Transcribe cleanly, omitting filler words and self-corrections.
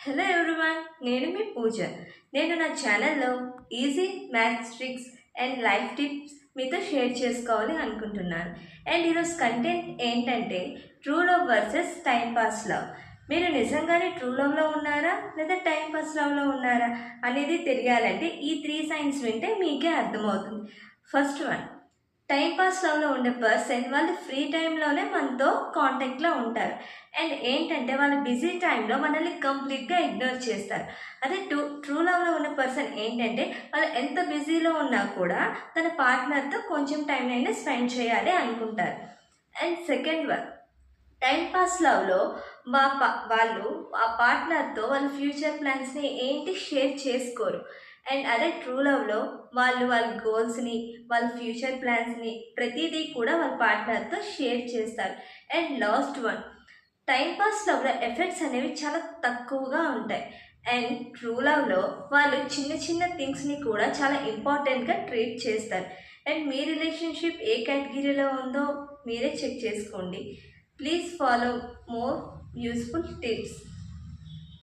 Hello everyone, నేను మీ పూజ. నేను నా ఛానల్లో easy maths tricks and life tips మీతో షేర్ చేసుకోవాలి అనుకుంటున్నాను. అండ్ ఈరోజు కంటెంట్ ఏంటంటే true love versus time pass love. మీరు నిజంగానే ట్రూ లవ్లో ఉన్నారా లేదా టైం పాస్ లవ్లో ఉన్నారా అనేది తెలియాలంటే ఈ 3 సైన్స్ వింటే మీకే అర్థమవుతుంది. ఫస్ట్ వన్, టైం పాస్ లవ్లో ఉండే పర్సన్ వాళ్ళు ఫ్రీ టైంలోనే మనతో కాంటాక్ట్లో ఉంటారు. అండ్ ఏంటంటే వాళ్ళు బిజీ టైంలో మనల్ని కంప్లీట్గా ఇగ్నోర్ చేస్తారు. అదే ట్రూ లవ్లో ఉన్న పర్సన్ ఏంటంటే వాళ్ళు ఎంత బిజీలో ఉన్నా కూడా తన పార్ట్నర్తో కొంచెం టైం అయినా స్పెండ్ చేయాలి అనుకుంటారు. And second one, time pass లవ్లో వాళ్ళు ఆ పార్ట్నర్తో వాళ్ళ ఫ్యూచర్ ప్లాన్స్ని ఏంటి షేర్ చేసుకోరు. అండ్ అదే ట్రూ లవ్లో వాళ్ళ గోల్స్ని, వాళ్ళ ఫ్యూచర్ ప్లాన్స్ని ప్రతిదీ కూడా వాళ్ళ పార్ట్నర్తో షేర్ చేస్తారు. And last one, time pass లవ్లో ఎఫెక్ట్స్ అనేవి చాలా తక్కువగా ఉంటాయి. అండ్ ట్రూ లవ్లో వాళ్ళు చిన్న చిన్న థింగ్స్ని కూడా చాలా ఇంపార్టెంట్గా ట్రీట్ చేస్తారు. అండ్ మీ రిలేషన్షిప్ ఏ కేటగిరీలో ఉందో మీరే చెక్ చేసుకోండి. Please follow more useful tips.